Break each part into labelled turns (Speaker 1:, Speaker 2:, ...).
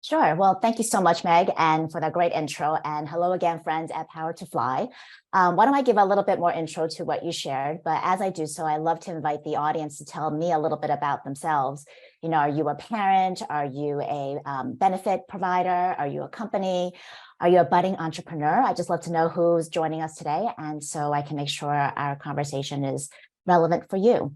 Speaker 1: Sure. Well, thank you so much, Meg, and for that great intro. And hello again, friends at Power to Fly. Why don't I give a little bit more intro to what you shared? But as I do so, I love to invite the audience to tell me a little bit about themselves. Are you a parent? Are you a benefit provider? Are you a company? Are you a budding entrepreneur? I just love to know who's joining us today. And so I can make sure our conversation is relevant for you.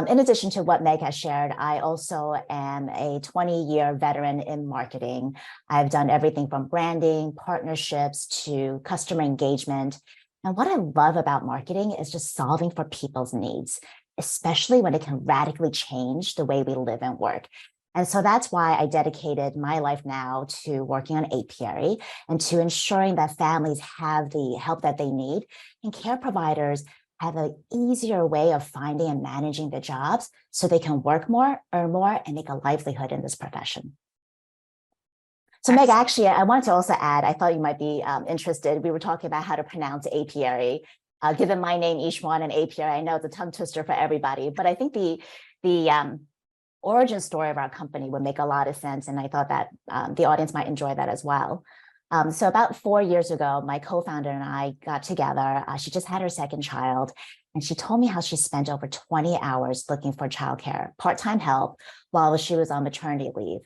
Speaker 1: In addition to what Meg has shared, I also am a 20-year veteran in marketing. I've done everything from branding, partnerships to customer engagement. And what I love about marketing is just solving for people's needs, especially when it can radically change the way we live and work. And so that's why I dedicated my life now to working on Apiari and to ensuring that families have the help that they need and care providers have an easier way of finding and managing the jobs so they can work more, earn more, and make a livelihood in this profession. So Meg, actually, I wanted to also add, I thought you might be interested. We were talking about how to pronounce Apiari. Given my name, Yi-Hsian, and Apiari, I know it's a tongue twister for everybody, but I think the origin story of our company would make a lot of sense, and I thought that the audience might enjoy that as well. So about 4 years ago, my co-founder and I got together. She just had her second child, and she told me how she spent over 20 hours looking for childcare, part-time help, while she was on maternity leave,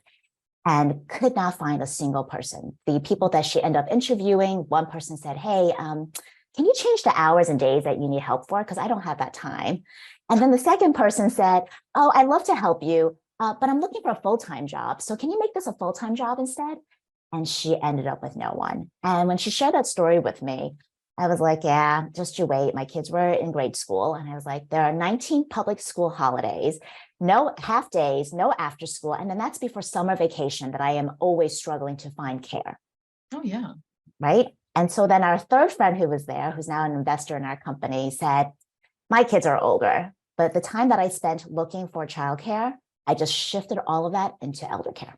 Speaker 1: and could not find a single person. The people that she ended up interviewing, one person said, hey, can you change the hours and days that you need help for? Because I don't have that time. And then the second person said, oh, I'd love to help you, but I'm looking for a full-time job. So can you make this a full-time job instead? And she ended up with no one. And when she shared that story with me, I was like, yeah, just you wait. My kids were in grade school. And I was like, there are 19 public school holidays, no half days, no after school. And then that's before summer vacation that I am always struggling to find care.
Speaker 2: Oh, yeah.
Speaker 1: Right. And so then our third friend who was there, who's now an investor in our company, said, my kids are older, but the time that I spent looking for childcare, I just shifted all of that into elder care.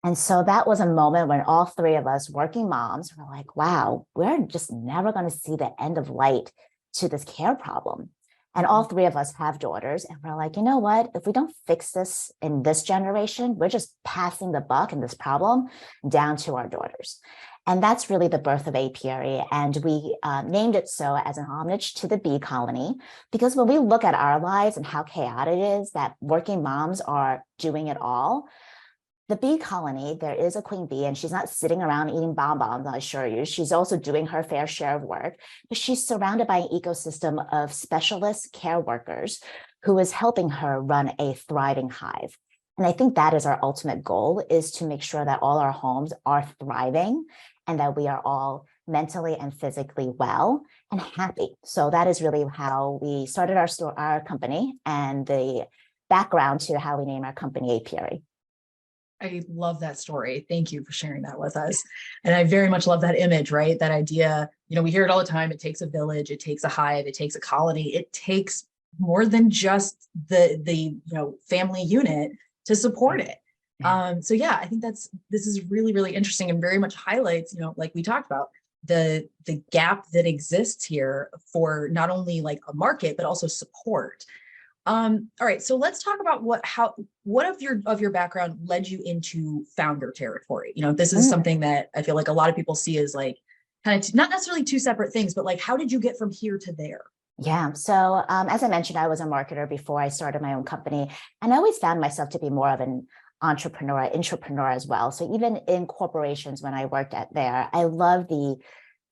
Speaker 1: And so that was a moment when all three of us working moms were like, wow, we're just never going to see the end of light to this care problem. And all three of us have daughters. And we're like, you know what? If we don't fix this in this generation, we're just passing the buck and this problem down to our daughters. And that's really the birth of Apiari. And we named it so as an homage to the bee colony, because when we look at our lives and how chaotic it is that working moms are doing it all, the bee colony, there is a queen bee, and she's not sitting around eating bonbons, I assure you. She's also doing her fair share of work, but she's surrounded by an ecosystem of specialist care workers who is helping her run a thriving hive. And I think that is our ultimate goal, is to make sure that all our homes are thriving and that we are all mentally and physically well and happy. So that is really how we started our company and the background to how we name our company Apiari.
Speaker 2: I love that story. Thank you for sharing that with us. And I very much love that image, right? That idea, we hear it all the time. It takes a village, it takes a hive, it takes a colony. It takes more than just the family unit to support it. So yeah, I think this is really, really interesting and very much highlights, like we talked about, the gap that exists here for not only like a market, but also support. All right, so let's talk about what of your background led you into founder territory. This is something that I feel like a lot of people see as like kind of not necessarily two separate things, but like, how did you get from here to there?
Speaker 1: Yeah. So as I mentioned, I was a marketer before I started my own company, and I always found myself to be more of an entrepreneur as well. So even in corporations, when I worked there, I love the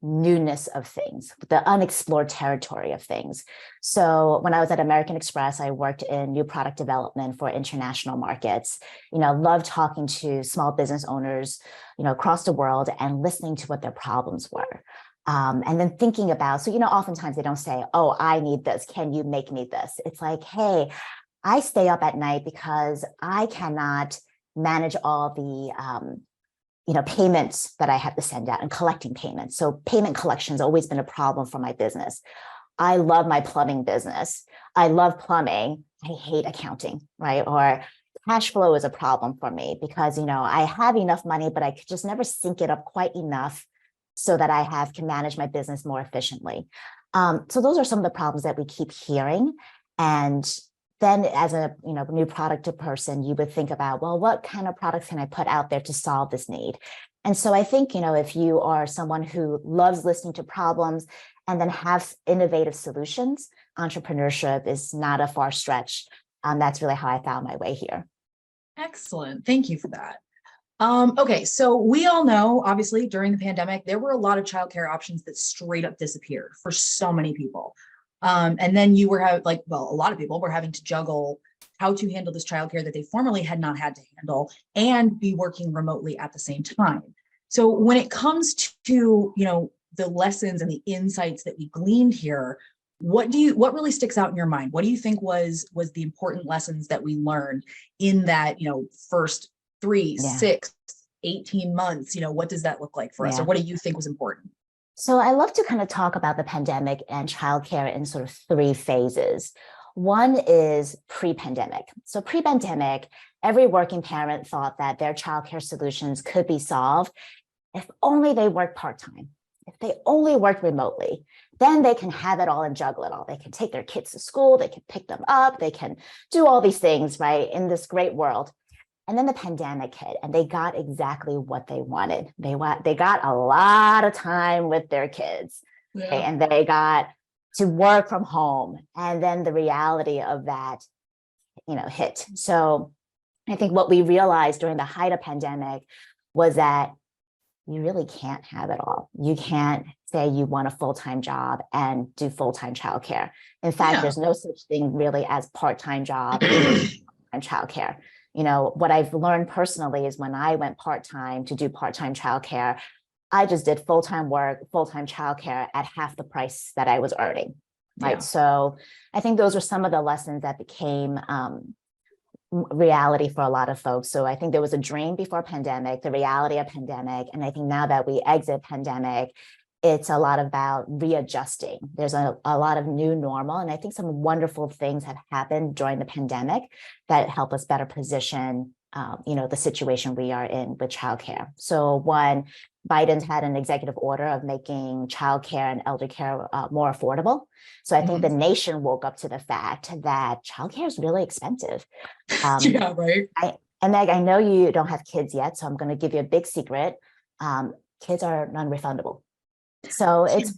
Speaker 1: newness of things, the unexplored territory of things. So when I was at American Express, I worked in new product development for international markets. Loved talking to small business owners, across the world and listening to what their problems were. And then thinking about, so, oftentimes they don't say, oh, I need this. Can you make me this? It's like, hey, I stay up at night because I cannot manage all the payments that I have to send out and collecting payments. So payment collection has always been a problem for my business. I love my plumbing business. I love plumbing. I hate accounting, right? Or cash flow is a problem for me because, I have enough money, but I could just never sync it up quite enough so that I can manage my business more efficiently. So those are some of the problems that we keep hearing. And then as a new product person, you would think about, well, what kind of products can I put out there to solve this need? And so I think, if you are someone who loves listening to problems and then have innovative solutions, entrepreneurship is not a far stretch. That's really how I found my way here.
Speaker 2: Excellent. Thank you for that. Okay, so we all know, obviously, during the pandemic, there were a lot of childcare options that straight up disappeared for so many people. And then you were a lot of people were having to juggle how to handle this childcare that they formerly had not had to handle and be working remotely at the same time. So when it comes to, the lessons and the insights that we gleaned here, what really sticks out in your mind? What do you think was the important lessons that we learned in that, first 3, 6, 18 months? What does that look like for us? Or what do you think was important?
Speaker 1: So I love to kind of talk about the pandemic and childcare in sort of 3 phases. One is pre-pandemic. So pre-pandemic, every working parent thought that their childcare solutions could be solved if only they worked part-time, if they only worked remotely. Then they can have it all and juggle it all. They can take their kids to school, they can pick them up, they can do all these things, right, in this great world. And then the pandemic hit and they got exactly what they wanted. They got a lot of time with their kids, okay? And they got to work from home. And then the reality of that, hit. So I think what we realized during the height of pandemic was that you really can't have it all. You can't say you want a full-time job and do full-time childcare. In fact, there's no such thing really as part-time job and childcare. What I've learned personally is when I went part-time to do part-time childcare, I just did full-time work, full-time childcare at half the price that I was earning, right? So I think those are some of the lessons that became reality for a lot of folks. So I think there was a dream before pandemic, the reality of pandemic. And I think now that we exit pandemic, it's a lot about readjusting. There's a lot of new normal. And I think some wonderful things have happened during the pandemic that help us better position, the situation we are in with childcare. So one, Biden's had an executive order of making childcare and elder care more affordable. So I think the nation woke up to the fact that childcare is really expensive.
Speaker 2: Right.
Speaker 1: And Meg, I know you don't have kids yet, so I'm going to give you a big secret. Kids are non-refundable. So it's,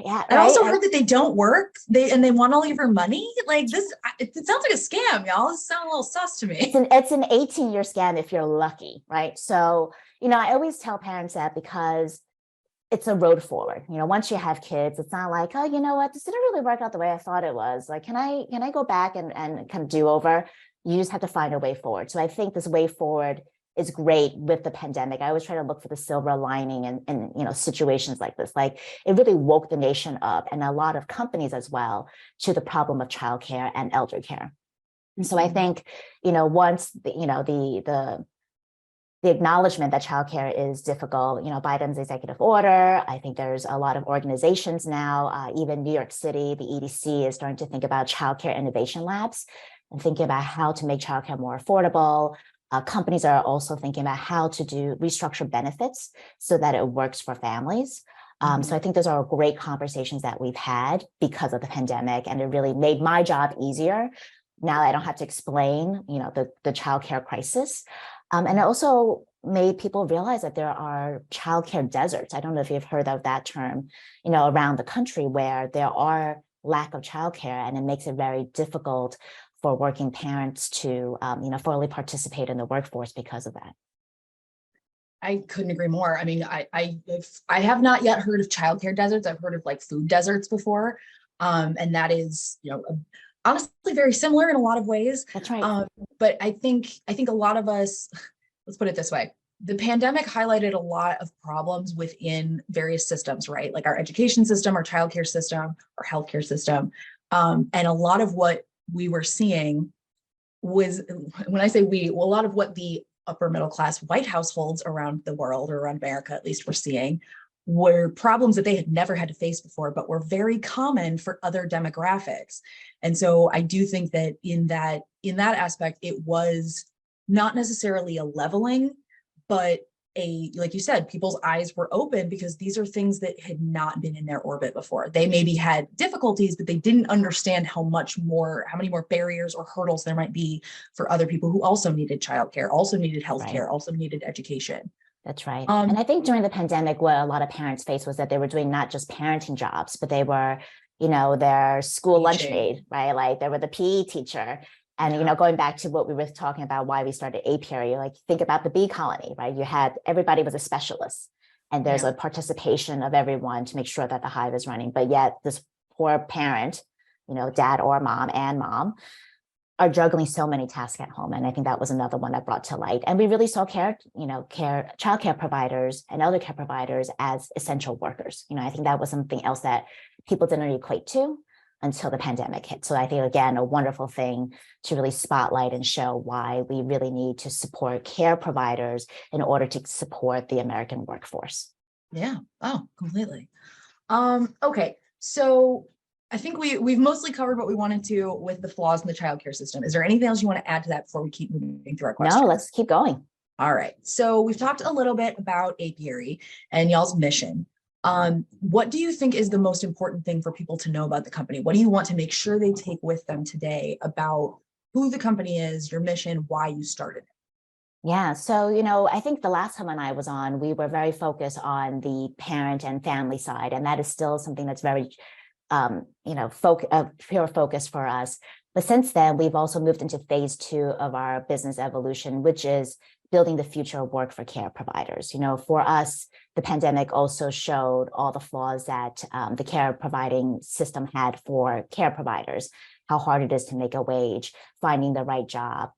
Speaker 2: I also heard that they don't work. They want all of your money. Like this, it sounds like a scam, y'all. This sounds a little sus to me.
Speaker 1: It's an 18-year scam if you're lucky, right? So, I always tell parents that because it's a road forward. Once you have kids, it's not like, oh, you know what, this didn't really work out the way I thought it was. Like, can I go back and kind of do over? You just have to find a way forward. So I think this way forward is great with the pandemic. I always try to look for the silver lining in situations like this. Like it really woke the nation up and a lot of companies as well to the problem of childcare and elder care. And so I think, once the acknowledgement that childcare is difficult, Biden's executive order, I think there's a lot of organizations now, even New York City, the EDC is starting to think about childcare innovation labs and thinking about how to make childcare more affordable. Companies are also thinking about how to restructure benefits so that it works for families. So I think those are great conversations that we've had because of the pandemic, and it really made my job easier. Now I don't have to explain, the childcare crisis. And it also made people realize that there are childcare deserts. I don't know if you've heard of that term, around the country where there are lack of childcare, and it makes it very difficult for working parents to, fully participate in the workforce because of that.
Speaker 2: I couldn't agree more. I mean, I have not yet heard of childcare deserts. I've heard of like food deserts before, and that is, honestly very similar in a lot of ways.
Speaker 1: That's right.
Speaker 2: But I think a lot of us, let's put it this way. The pandemic highlighted a lot of problems within various systems, right? Like our education system, our childcare system, our healthcare system. And a lot of what we were seeing was, when I say we, a lot of what the upper middle class white households around the world, or around America at least, were seeing were problems that they had never had to face before, but were very common for other demographics. And so I do think that in that aspect, it was not necessarily a leveling, but like you said, people's eyes were open because these are things that had not been in their orbit before. They maybe had difficulties, but they didn't understand how many more barriers or hurdles there might be for other people who also needed childcare, also needed healthcare,
Speaker 1: Right.
Speaker 2: also needed education.
Speaker 1: That's right. And I think during the pandemic, what a lot of parents faced was that they were doing not just parenting jobs, but they were, their school lunch
Speaker 2: Teaching.
Speaker 1: maid, right? Like they were the PE teacher. And, going back to what we were talking about, why we started Apiary, like think about the bee colony, right? Everybody was a specialist and there's
Speaker 2: Yeah.
Speaker 1: a participation of everyone to make sure that the hive is running. But yet this poor parent, dad or mom and mom, are juggling so many tasks at home. And I think that was another one that brought to light. And we really saw childcare providers and elder care providers as essential workers. I think that was something else that people didn't equate to until the pandemic hit. So I think, again, a wonderful thing to really spotlight and show why we really need to support care providers in order to support the American workforce.
Speaker 2: Yeah. Oh, completely. Okay. So I think we've mostly covered what we wanted to with the flaws in the childcare system. Is there anything else you want to add to that before we keep moving through our questions?
Speaker 1: No, let's keep going.
Speaker 2: All right. So we've talked a little bit about Apiary and y'all's mission. What do you think is the most important thing for people to know about the company? What do you want to make sure they take with them today about who the company is, your mission, why you started it?
Speaker 1: Yeah. So, I think the last time when I was on, we were very focused on the parent and family side. And that is still something that's very, pure focus for us. But since then, we've also moved into phase 2 of our business evolution, which is building the future of work for care providers. For us, the pandemic also showed all the flaws that the care providing system had for care providers, how hard it is to make a wage, finding the right job,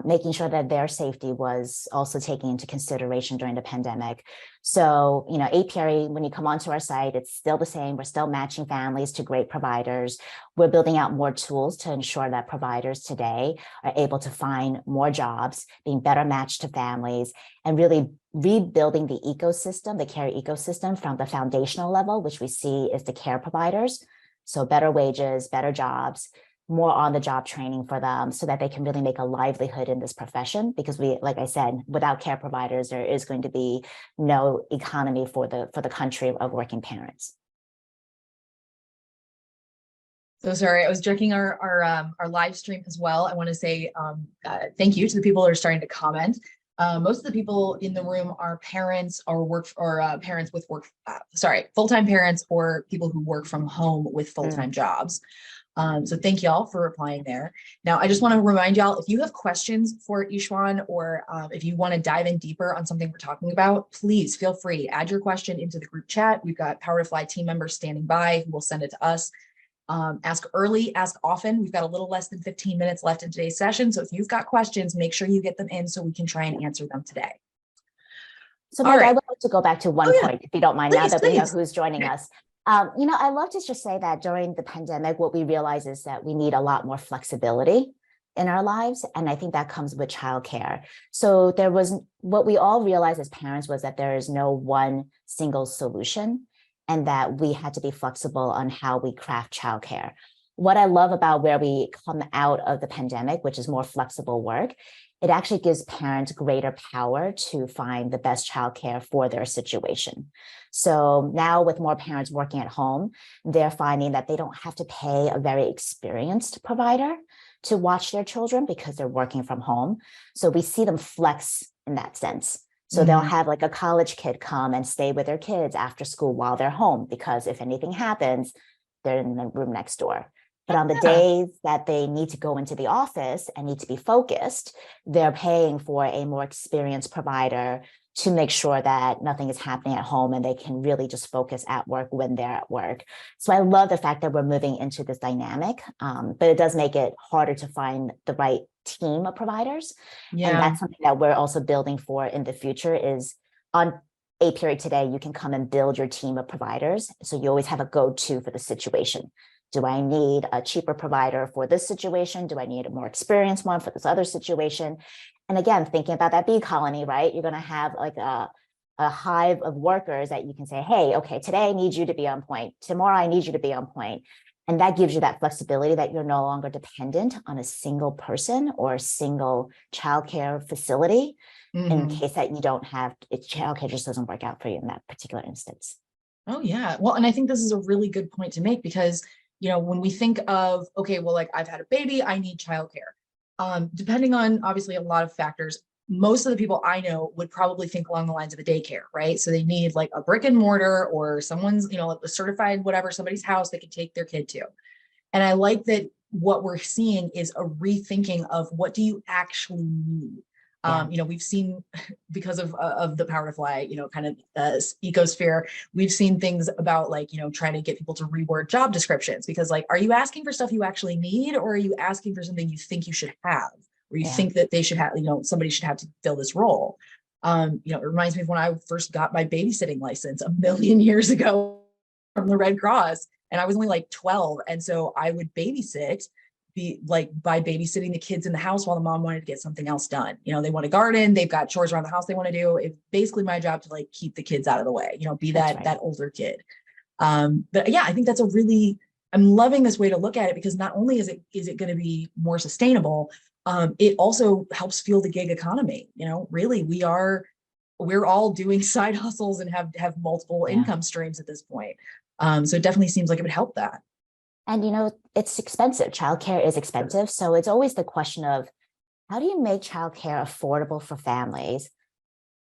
Speaker 1: making sure that their safety was also taken into consideration during the pandemic. So, Apiary, when you come onto our site, it's still the same. We're still matching families to great providers. We're building out more tools to ensure that providers today are able to find more jobs, being better matched to families, and really rebuilding the ecosystem, the care ecosystem from the foundational level, which we see is the care providers. So better wages, better jobs, more on-the-job training for them so that they can really make a livelihood in this profession. Because like I said, without care providers, there is going to be no economy for the country of working parents.
Speaker 2: So sorry, I was checking our live stream as well. I want to say thank you to the people that are starting to comment. Most of the people in the room are parents or parents with full-time parents or people who work from home with full-time jobs. So thank y'all for replying there. Now, I just want to remind y'all, if you have questions for Yi-Hsian or if you want to dive in deeper on something we're talking about, please feel free, add your question into the group chat. We've got Power to Fly team members standing by who will send it to us. Ask early, ask often. We've got a little less than 15 minutes left in today's session. So if you've got questions, make sure you get them in so we can try and answer them today.
Speaker 1: So Meg, I would like to go back to one point, if you don't mind,
Speaker 2: Please,
Speaker 1: now that we know
Speaker 2: please.
Speaker 1: who's joining us. I love to just say that during the pandemic, what we realize is that we need a lot more flexibility in our lives. And I think that comes with childcare. So what we all realized as parents was that there is no one single solution and that we had to be flexible on how we craft childcare. What I love about where we come out of the pandemic, which is more flexible work, it actually gives parents greater power to find the best childcare for their situation. So now with more parents working at home, they're finding that they don't have to pay a very experienced provider to watch their children because they're working from home. So we see them flex in that sense. So they'll have like a college kid come and stay with their kids after school while they're home, because if anything happens, they're in the room next door. But on the days that they need to go into the office and need to be focused, they're paying for a more experienced provider to make sure that nothing is happening at home and they can really just focus at work when they're at work. So I love the fact that we're moving into this dynamic, but it does make it harder to find the right team of providers. Yeah. And that's something that we're also building for in the future is on Apiary today, you can come and build your team of providers. So you always have a go-to for the situation. Do I need a cheaper provider for this situation? Do I need a more experienced one for this other situation? And again, thinking about that bee colony, right? You're going to have like a hive of workers that you can say, hey, okay, today I need you to be on point. Tomorrow I need you to be on point. And that gives you that flexibility that you're no longer dependent on a single person or a single childcare facility in
Speaker 2: Mhm.
Speaker 1: case that you don't have, childcare just doesn't work out for you in that particular instance.
Speaker 2: Oh yeah. Well, and I think this is a really good point to make because, when we think of, okay, well, like I've had a baby, I need childcare. Depending on obviously a lot of factors, most of the people I know would probably think along the lines of a daycare, right? So they need like a brick and mortar or someone's, a certified whatever, somebody's house they can take their kid to. And I like that what we're seeing is a rethinking of what do you actually need.
Speaker 1: Yeah.
Speaker 2: We've seen because of the power to fly, kind of ecosphere, we've seen things about like, trying to get people to reword job descriptions because like, are you asking for stuff you actually need or are you asking for something you think you should have or you
Speaker 1: Yeah.
Speaker 2: think that they should have, somebody should have to fill this role. It reminds me of when I first got my babysitting license a million years ago from the Red Cross and I was only like 12. And so I would babysit, be like by babysitting the kids in the house while the mom wanted to get something else done. They want to garden, they've got chores around the house they want to do. It's basically my job to like keep the kids out of the way, be
Speaker 1: That's
Speaker 2: that
Speaker 1: right.
Speaker 2: older kid. But yeah, I think that's I'm loving this way to look at it because not only is it going to be more sustainable, it also helps fuel the gig economy. Really we're all doing side hustles and have multiple
Speaker 1: Yeah.
Speaker 2: income streams at this point. So it definitely seems like it would help that.
Speaker 1: And it's expensive. Childcare is expensive. So it's always the question of how do you make childcare affordable for families,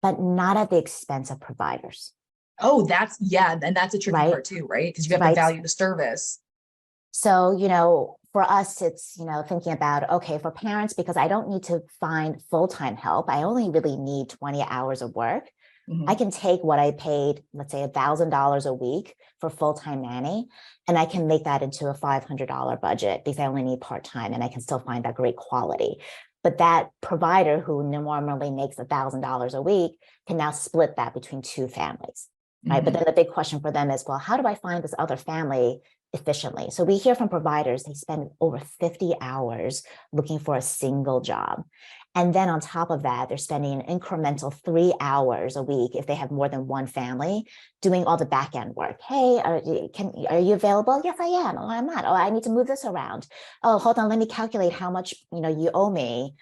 Speaker 1: but not at the expense of providers,
Speaker 2: Oh, and that's a tricky
Speaker 1: right?
Speaker 2: part too, right? Because you have to
Speaker 1: Right.
Speaker 2: value the service.
Speaker 1: So, for us, it's, thinking about, okay, for parents, because I don't need to find full-time help. I only really need 20 hours of work. I
Speaker 2: Mhm.
Speaker 1: can take what I paid, let's say $1,000 a week for full-time nanny, and I can make that into a $500 budget because I only need part-time and I can still find that great quality. But that provider who normally makes $1,000 a week can now split that between two families, right? But
Speaker 2: Mhm.
Speaker 1: then the big question for them is, well, how do I find this other family efficiently? So we hear from providers, they spend over 50 hours looking for a single job. And then on top of that, they're spending an incremental 3 hours a week if they have more than one family doing all the back end work. Hey, are you available? Yes, I am. Oh, I'm not. Oh, I need to move this around. Oh, hold on. Let me calculate how much you owe me,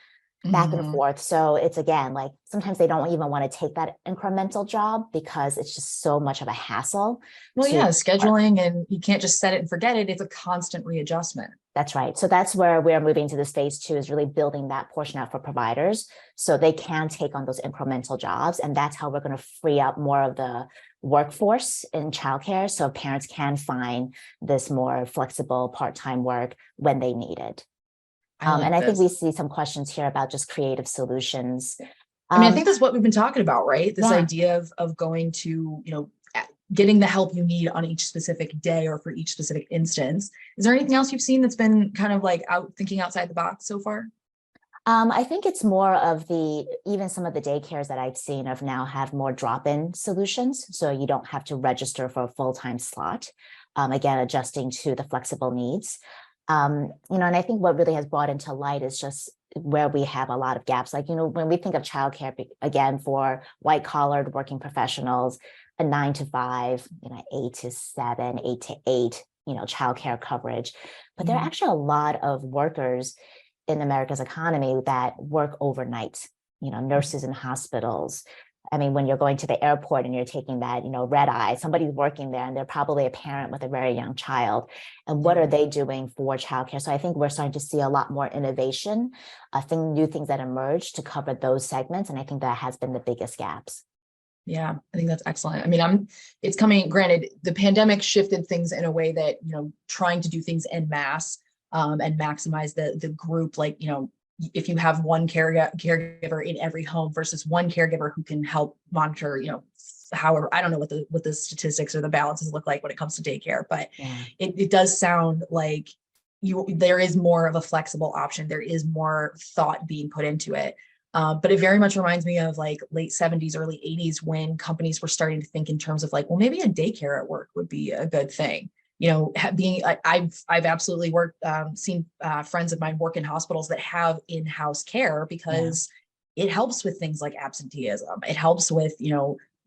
Speaker 1: back and
Speaker 2: Mhm.
Speaker 1: forth. So it's again, like sometimes they don't even want to take that incremental job because it's just so much of a hassle
Speaker 2: Well,
Speaker 1: to.
Speaker 2: yeah, scheduling and you can't just set it and forget it. It's a constant readjustment.
Speaker 1: That's right. So that's where we're moving to this phase two, is really building that portion out for providers so they can take on those incremental jobs. And that's how we're going to free up more of the workforce in childcare so parents can find this more flexible part-time work when they need it.
Speaker 2: I
Speaker 1: And
Speaker 2: like
Speaker 1: I think
Speaker 2: this.
Speaker 1: we see some questions here about just creative solutions.
Speaker 2: I mean, I
Speaker 1: Um,
Speaker 2: think that's what we've been talking about, right? This
Speaker 1: yeah.
Speaker 2: idea of going to, getting the help you need on each specific day or for each specific instance. Is there anything else you've seen that's been kind of like thinking outside the box so far?
Speaker 1: I think it's more of even some of the daycares that I've seen of now have more drop-in solutions. So you don't have to register for a full-time slot. Again, adjusting to the flexible needs. And I think what really has brought into light is just where we have a lot of gaps. Like, when we think of childcare, again, for white collared working professionals, a 9 to 5, 8 to 7, 8 to 8, childcare coverage. But there are
Speaker 2: Mhm.
Speaker 1: actually a lot of workers in America's economy that work overnight, nurses in hospitals. I mean, when you're going to the airport and you're taking that, red eye, somebody's working there and they're probably a parent with a very young child. And what are
Speaker 2: Yeah.
Speaker 1: they doing for childcare? So I think we're starting to see a lot more innovation, new things that emerge to cover those segments. And I think that has been the biggest gaps.
Speaker 2: Yeah, I think that's excellent. I mean, it's coming, granted, the pandemic shifted things in a way that, trying to do things en masse, and maximize the group, like, if you have one caregiver in every home versus one caregiver who can help monitor, however, I don't know what the statistics or the balances look like when it comes to daycare, but
Speaker 1: Yeah.
Speaker 2: it does sound like there is more of a flexible option. There is more thought being put into it. But it very much reminds me of like late 70s, early 80s, when companies were starting to think in terms of like, well, maybe a daycare at work would be a good thing. I've absolutely seen friends of mine work in hospitals that have in-house care
Speaker 1: Yeah.
Speaker 2: because it helps with things like absenteeism. It helps with,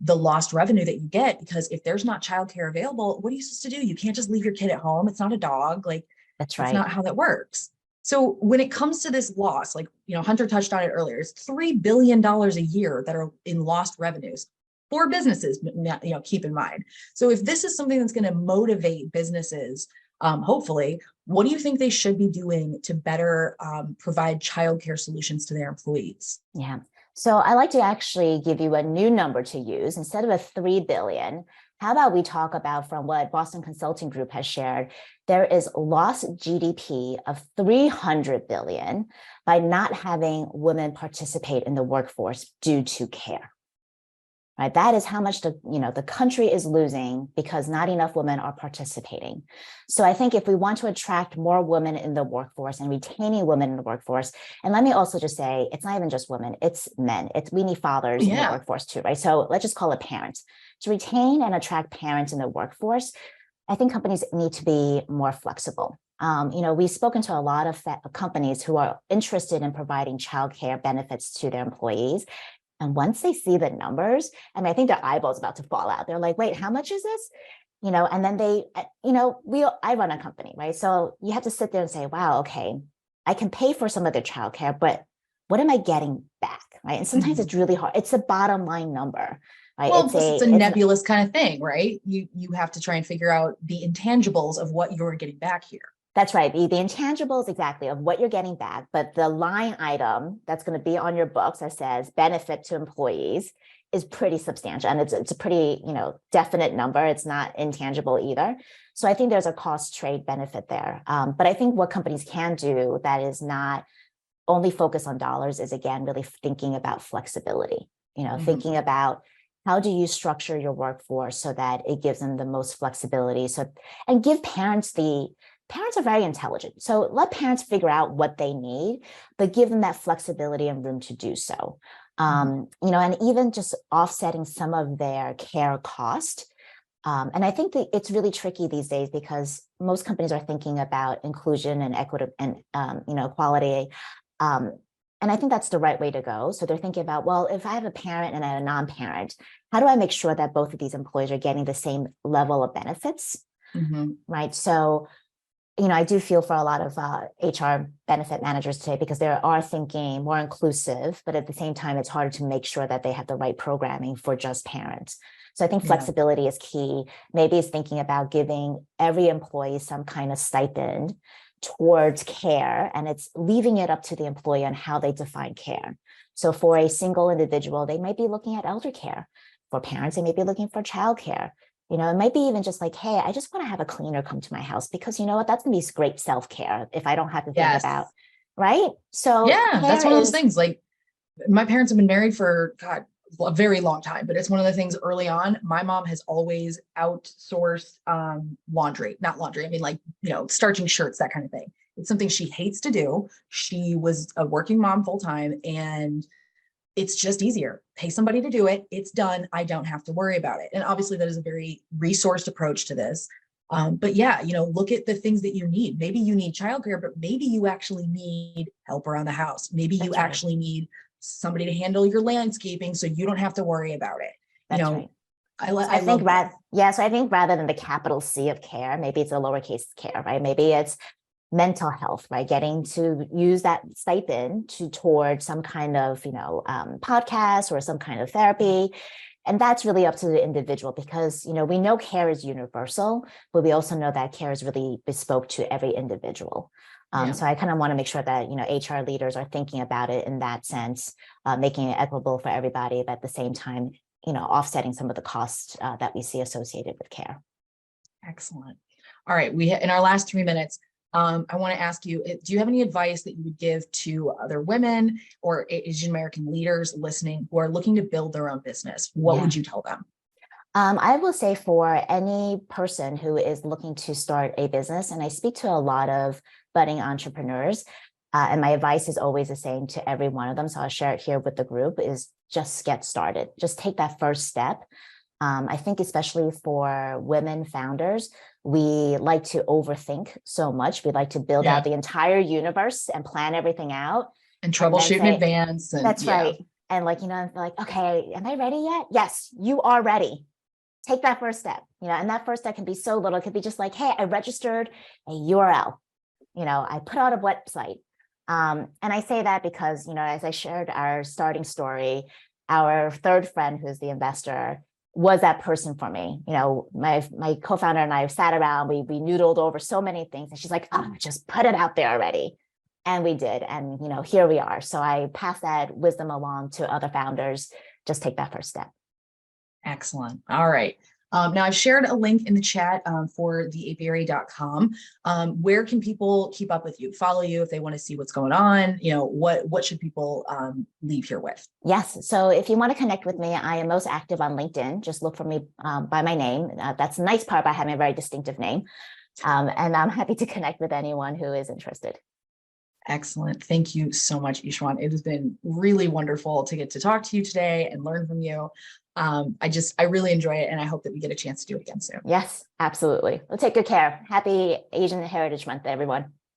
Speaker 2: the lost revenue that you get, because if there's not childcare available, what are you supposed to do? You can't just leave your kid at home. It's not a dog. Like,
Speaker 1: That's
Speaker 2: that's
Speaker 1: right.
Speaker 2: not how that works. So when it comes to this loss, like, Hunter touched on it earlier, it's $3 billion a year that are in lost revenues for businesses, keep in mind. So if this is something that's going to motivate businesses, hopefully, what do you think they should be doing to better provide childcare solutions to their employees?
Speaker 1: Yeah. So I like to actually give you a new number to use instead of a 3 billion. How about we talk about, from what Boston Consulting Group has shared, there is lost GDP of 300 billion by not having women participate in the workforce due to care. Right? That is how much the country is losing because not enough women are participating. So I think if we want to attract more women in the workforce and retaining women in the workforce, and let me also just say, it's not even just women, it's men. We need fathers in the workforce too, right? So let's just call it parents. To retain and attract parents in the workforce, I think companies need to be more flexible. We've spoken to a lot of companies who are interested in providing childcare benefits to their employees. And once they see the numbers, I think their eyeballs about to fall out. They're like, wait, how much is this? And then I run a company, right? So you have to sit there and say, wow, okay, I can pay for some of their childcare, but what am I getting back, right? And sometimes it's really hard. It's a bottom line number, right?
Speaker 2: Well, it's a nebulous kind of thing, right? You have to try and figure out the intangibles of what you're getting back here.
Speaker 1: That's right. The intangibles, exactly, of what you're getting back, but the line item that's going to be on your books that says benefit to employees is pretty substantial. And it's a pretty, definite number. It's not intangible either. So I think there's a cost trade benefit there. But I think what companies can do that is not only focus on dollars is, again, really thinking about flexibility, thinking about how do you structure your workforce so that it gives them the most flexibility. And give parents are very intelligent. So let parents figure out what they need, but give them that flexibility and room to do so. And even just offsetting some of their care cost. And I think that it's really tricky these days because most companies are thinking about inclusion and equity and, equality. And I think that's the right way to go. So they're thinking about, well, if I have a parent and a non-parent, how do I make sure that both of these employees are getting the same level of benefits? Right. So I do feel for a lot of HR benefit managers today because they are thinking more inclusive, but at the same time, it's harder to make sure that they have the right programming for just parents. So I think flexibility is key. Maybe it's thinking about giving every employee some kind of stipend towards care, and it's leaving it up to the employee on how they define care. So for a single individual, they might be looking at elder care. For parents, they may be looking for childcare. It might be even just like, hey, I just want to have a cleaner come to my house because you know what, that's going to be great self-care if I don't have to think about, right? So
Speaker 2: that's one of those things. Like my parents have been married for, God, a very long time, but it's one of the things early on. My mom has always outsourced laundry, not laundry. I mean, like, starching shirts, that kind of thing. It's something she hates to do. She was a working mom full time, and it's just easier. Pay somebody to do it. It's done. I don't have to worry about it. And obviously that is a very resourced approach to this. But look at the things that you need. Maybe you need childcare, but maybe you actually need help around the house. Maybe you actually need somebody to handle your landscaping so you don't have to worry about it.
Speaker 1: That's right. I think rather than the capital C of care, maybe it's a lowercase care, right? Maybe it's mental health, right? Getting to use that stipend toward some kind of, podcast or some kind of therapy. And that's really up to the individual because, we know care is universal, but we also know that care is really bespoke to every individual. So I kind of want to make sure that, HR leaders are thinking about it in that sense, making it equitable for everybody, but at the same time, offsetting some of the costs that we see associated with care.
Speaker 2: Excellent. All right. In our last 3 minutes, I want to ask you, do you have any advice that you would give to other women or Asian American leaders listening who are looking to build their own business? What would you tell them?
Speaker 1: I will say for any person who is looking to start a business, and I speak to a lot of budding entrepreneurs, and my advice is always the same to every one of them. So I'll share it here with the group is just get started. Just take that first step. I think especially for women founders, we like to overthink so much. We like to build out the entire universe and plan everything out.
Speaker 2: And troubleshoot in advance.
Speaker 1: That's right. And okay, am I ready yet? Yes, you are ready. Take that first step, and that first step can be so little. It could be just like, hey, I registered a URL. I put out a website. And I say that because, as I shared our starting story, our third friend, who's the investor, was that person for me. My co-founder and I sat around, we noodled over so many things, and she's like, oh, just put it out there already. And we did. And, here we are. So I pass that wisdom along to other founders. Just take that first step.
Speaker 2: Excellent. All right. Now I've shared a link in the chat for theapiari.com. Where can people keep up with you, follow you if they want to see what's going on? What should people leave here with?
Speaker 1: Yes. So if you want to connect with me, I am most active on LinkedIn. Just look for me by my name. That's the nice part about having a very distinctive name. And I'm happy to connect with anyone who is interested.
Speaker 2: Excellent. Thank you so much, Yi-Hsian. It has been really wonderful to get to talk to you today and learn from you. I really enjoy it, and I hope that we get a chance to do it again soon.
Speaker 1: Yes, absolutely. Well, take good care. Happy Asian Heritage Month, everyone.